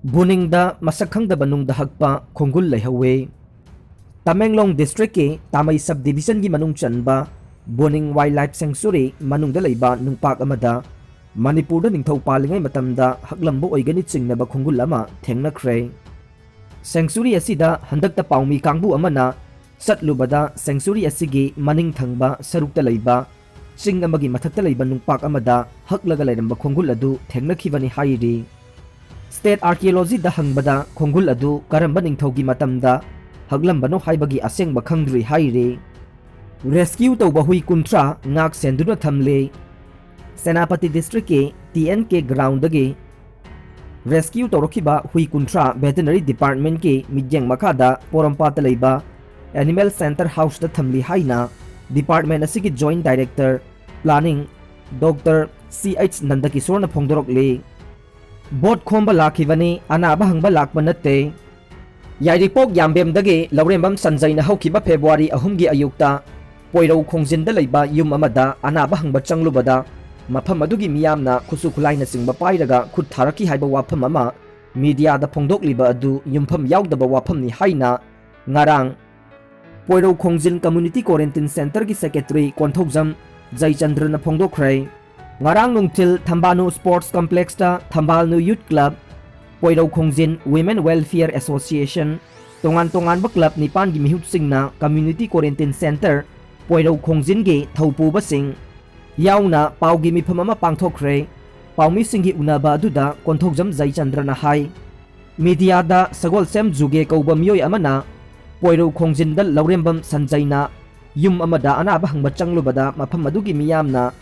Buningda masakangdaba nung dahagpa konggul layhawe. Tamenglong District ke Tamay Subdivision gi manung chanba Buning Wildlife Sanctuary manungda layba nung pak amada Manipurda ningthau palingay matamda haglambo oiganit singnaba konggul ama thengnakre. Sanctuary asida handakta paumi kangbu amana satlubada sanctuary asigi maning thangba sarukta layba sing amagi mathakta layba nung pak amada haklaga layramba konggul adu thengnakhibani hairi. State Archaeology da hangbada konggul adu karamba ningthaugi matamda haglambano haibagi asengba khangdri haire. Rescue tauba hui kuntra ngak senduna thamle. Senapati District ke TNK ground dagi rescue taurokiba hui kuntra veterinary department ke midyang makada porampata layba Animal Center House da thamli haina department asigi joint director planning Dr. CH Nandakishore na phongdorokle. Bot khomba lakhibani anaba hangba lakba natte. Yairipok yambemdagi Laurembam Sanjay na hawkiba February 3 gi ayukta poiraw khongjinda layba yum amada anaba hangba changlubada mafam adugi miyamna khusu khulaina singba pairaga khut tharaki haiba wafam ama media da phongdokliba adu yumpham yaudaba wafamni haina ngarang poiraw khongjin community quarantine center gi secretary Konthokjam Jaichandra na phongdokkhrai. Ngarang nungtil Thambanu Sports Complex ta Thambalnu Youth Club, Poiraw Khongjin Women Welfare Association, tongan ba club ni pan gi Mihutsinna Community Quarantine Center, Poiraw Khongjin gi Thaupu basing, yauna pau gi mifam ama pangthokre, paumi singgi unaba aduda Konthokjam Jaichandra na hai. Media da sagol sem juge kauba miyoi amana, Poiraw Khongjin dal Laurembam Sanjay na yum amada anaba hangba changlubada mafam adugi miyamna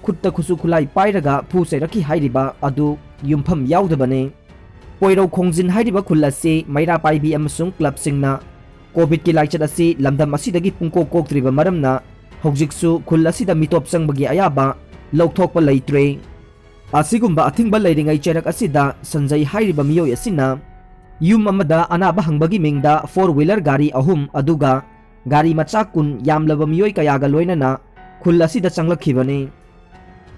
Kutta khusu khulai pairaga phu seraki hairiba adu yumpham yaudabane. Poiraw Khongjin hairiba khulasi maira paibi amasung club singna covid ki laichat asi lamdam asidagi pungko koktriba maramna hojiksu khulasida mitop sangbagi ayaba lokthokpa leitre. Asigumba athingba leiringai cherak asida Sanjay hairiba miyoi asina yum amada anaba hangbagi mingda 4-wheeler gari ahum aduga gari macha kun yamlaba miyoi kayaga loinana khulasida changlakhibani.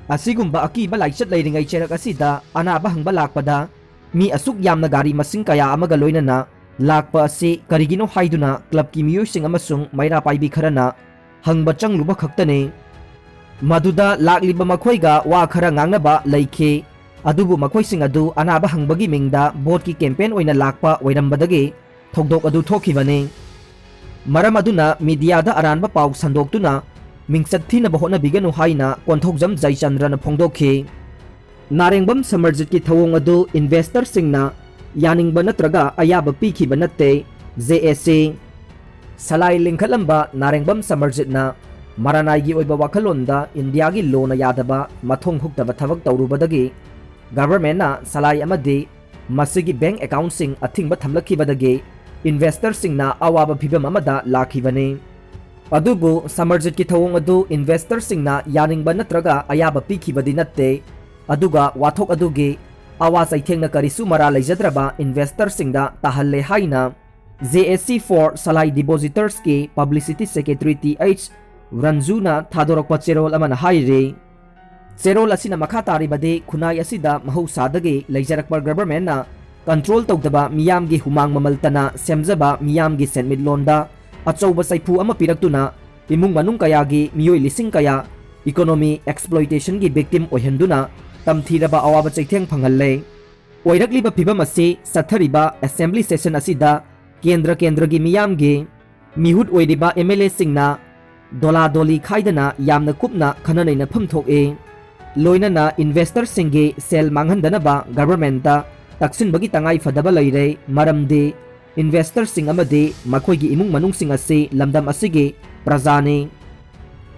Asigumba akiba laichat leiringai cherak asida anaba hangba lakpada mi asuk yamna gari masing kaya amaga loinana lakpa asi karigino haiduna club ki miyosing amasung maira paibi kharana hangba changluba khaktane. Maduda lakliba makhoiga wa khara ngangnaba leikhe adubu makhoising adu anaba hangbagi mingda board ki campaign oina lakpa oirambadagi thokdok adu thokhibane. Maram aduna media da aranba pau sandoktuna Mingsat thina bahona biganu haina Konthokjam Jaichandra na phongdokhi. Narengbam Samarjit ki Thouwong adu Investorsingna Yaningba Nattraga Ayaba Pikhiba Natte JAC Salai lingkhalamba Narengbam Samarjit na maranai gi oiba wakhalonda India gi lona yadaba mathong huktaba thabak tawrubadagi government na salai amadi masigi bank account sing athingba thamlakhibadagi Investorsingna awaba phibam amada lakhibani. Adubu Samarjit ki Thouwong adu Investorsingna Yaningba Nattraga Ayaba Pikhibadi natte aduga wathok adugi awa saithengna karisu mara leijadraba Investorsingda tahalle haina JAC for Salai Depositors ki Publicity Secretary TH Ranjuna thadorokpa cherol amana haire. Cherol asina makha taribadi khunai asida mahausadagi leijarakpa government na control tawdaba miyamgi humang mamaltana semjaba miyamgi senmitlonda achouba saipu ama piraktuna imung manung kayagi miyoi lising kaya economy exploitation gi victim ohenduna tamthiraba awaba chaitheng phangalle. Oirakliba phibam asi sathariba assembly session asida kendra gi miyamgi mihut oiriba MLA singna dola doli khaidana yamna kupna khananaina phamthoke. Loinana investor singgi sel manghandanaba government da taksinbagi tangai fadaba leire maramdi Investorsing amadi makhoigi imung manungsing asi lamdam asigi prajani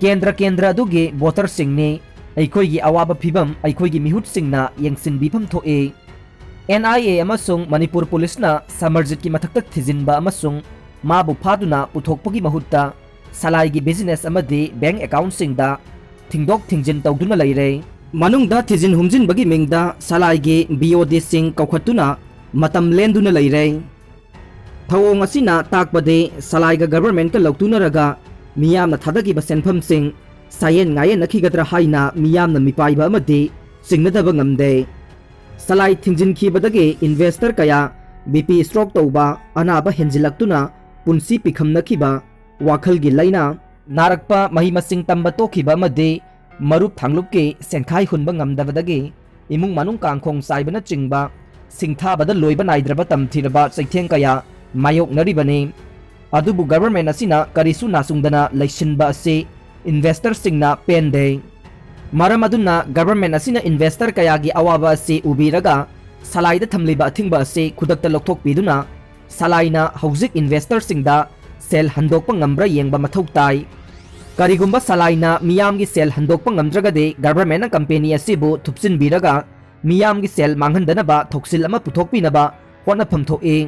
kendra adugi votersingni aikhoigi awaba phibam aikhoigi mihutsingna yengsinbifam thoe. NIA amasung Manipur Police na Samarjit ki mathakta thijinba amasung mabu phaduna puthokpagi mahutta salaigi business amadi bank account singda thingdok thingjin tawduna leire. Manungda thijin humjin bagi mingda salaigi BOD sing kaukhatuna matam lenduna leire. Thouwong asina takpade salaiga government ka lautunaraga miyamna thadagiba senpham sing sayen ngayen nakhigadra haina miyamna mipaiba amadi singnadaba ngamde. salai thingjinkhibadagi investor kaya BP stroke tauba anaba henjilakuna punsi pikhamnakhiba wakhalgi laina narakpa mahi masing tamba tokhiba amadi marup thanglupki senkhai hunba ngamdabadagi imung manung kangkhong saibana chingba singthabada loiba naidraba tamthiraba chaitheng kaya mayok naribani adubu government asina karisu nasungdana leisinba ase investorsingna pende maram aduna government asina investor kayagi awaba ase ubiraga salaida thamliba athingba ase khudakta lokthokpiduna salaina hauzik investorsingda sel handokpa ngambra yengba mathau tai karigumba salaina miyamgi sel handokpa ngamdragade government na company asibu thupsin biraga miyamgi sel manghandanaba thoksil ama puthokpinaba honapham thoe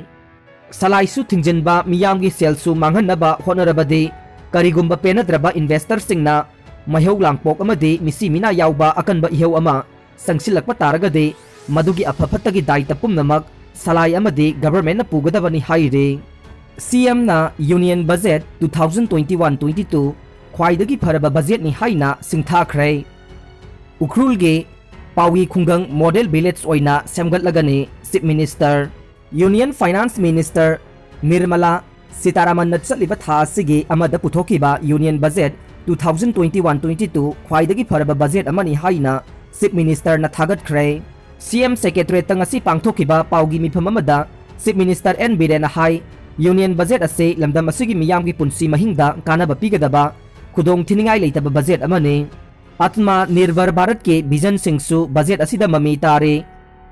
salaisu thingjinba miyamgi sel su manghanaba honarabade karigumba penadraba investorsingna mahau langpok amadi misi mina yauba akanba iheu ama sangsilakpa taragade madugi aphafatagi daita pumnamak salai amadi government na pugadabani haire CM na Union Budget 2021-22 khwaidagi pharaba budget ni haina singthakhre ukrulge pawi khungang model village oina semgatlagani Chief Minister Union Finance Minister Nirmala Sitaraman natsaliba tha asigi amada puthokiba Union Budget 2021-22 khwaidagi pharaba budget amani haina Chief Minister na thagatkre CM Secretary tangasi pangthokiba paugi mifam amada Chief Minister N Biren hai Union Budget ase lamdam asigi miyamgi punsi mahingda kanaba pigadaba khudong thiningai leitaba budget amani Atma Nirbhar Bharat ke vision singsu budget asida mami tare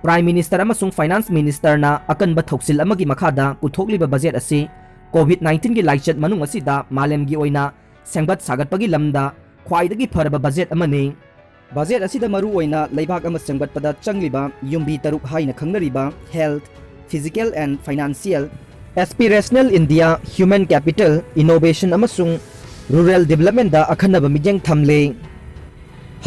Prime Minister amasung Finance Minister na akanba thoksil amagi makhada puthokliba budget ase COVID-19 gi laichat manung asida malemgi oina sengbat sagatpagi lamda khwaidagi pharaba budget amani budget asida maru oina leibak ama sengbatpada changliba yumbi taruk haina khangnariba health physical and financial aspirational India human capital innovation amasung rural development da akhanaba mijeng thamle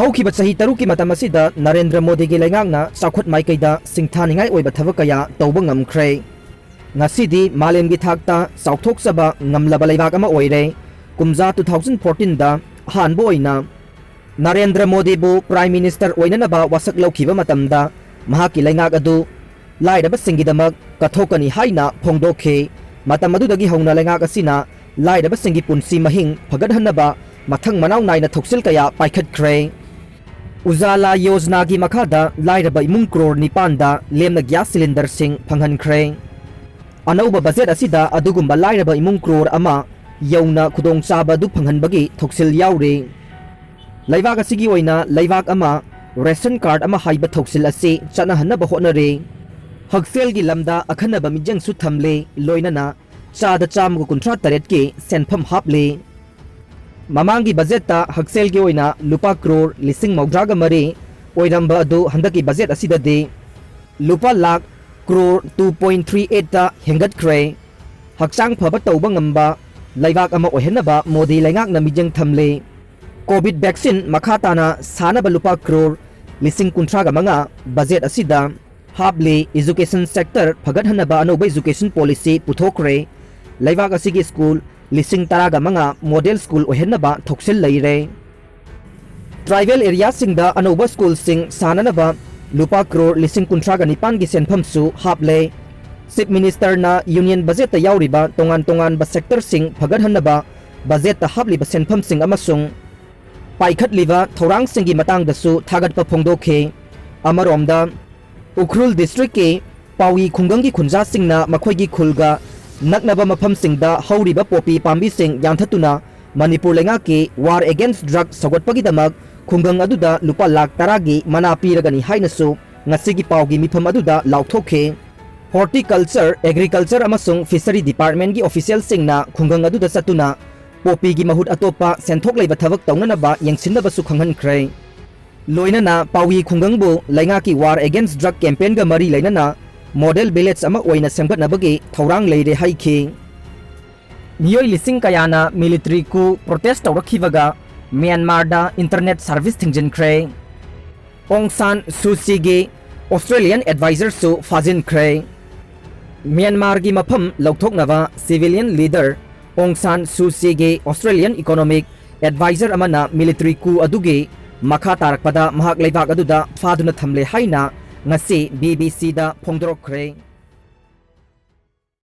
haukiba sahi taruki matam asida Narendra Modi gi laingangna chakhot maikaida singthaningai oiba thabak kaya tawba ngamkhre ngasidi malemgi thakta chauthokchaba ngamlaba leibak ama oire kumja 2014 da hanbo oina Narendra Modi bu Prime Minister oinanaba wasak laukiba matamda mahaki laingak adu lairaba singidamak kathokani haina phongdokhe matam adudagi hauna laingak asina lairaba singi punsi mahing phagadhanaba mathang manau naina thoksil kaya paikhatkhre Ujala Yojana gi makhada lairaba imung crore nipanda lemna gas cylinder sing phanghankhre anauba budget asida adugumba lairaba imung crore ama yauna khudong chaba du phanghanbagi thoksil yaure laibak asigi oina laibak ama ration card ama haiba thoksil ase chana hanaba honare haksel gi lamda akhanaba mijang su thamle loinana chada chamgu kunthra taret ke senpham haple mamangi budget ta haksel gi oina lupa crore lising maudraga mare oiramba adu handaki budget asida de lupa lakh crore 2.38 ta hengat khre hakchang phaba tawba ngamba laibak ama ohenaba Modi laingak na mijang thamle COVID vaccine makhatana sanaba lupa crore lising kunthraga manga budget asida hable education sector phagadhanaba anoba education policy puthokre laibak asigi school lising taraga manga model school ohenaba thoksil leire tribal area singda anoba school sing sananaba lupa crore lising kunthraga nipan gi senpham su hable Chief Minister na Union Budget ta yauriba tongan ba sector sing phagadhanaba budget ta habliba senpham sing amasung paikhatliba thorang singi matang dasu thagatpa phongdokhe amaromda Ukhrul district ke Pawi khungangi khunja singna makhoi khulga naknaba mafam singda hauriba popi pambi sing yanthatuna Manipur lenga ke war against drug sagatpagi damak khungang aduda lupa lakh taragi mana piragani hainasu ngasigi pawgi mifam aduda lauthokhe horticulture agriculture amasung fishery department gi official singna khungang aduda satuna popi gi mahut atopa senthok leiba thabak tawnanaba yengsinaba su khanghankhre loinana Pawi khungangbu lainga ki war against drug campaign ga mari lainana model village ama oina sengbatnabagi thorang leire haikhi miyoi lising kayana military ku protest tawrakhibaga Myanmar da internet service thingjinkre Aung San Suu Kyi gi Australian advisor su fajinkhre Myanmar gi mafam lauthoknaba civilian leader Aung San Suu Kyi gi Australian economic advisor amana military ku adugi makha tarakpada mahak leibak aduda faduna thamle haina ngasi BBC da phongdorokkhre.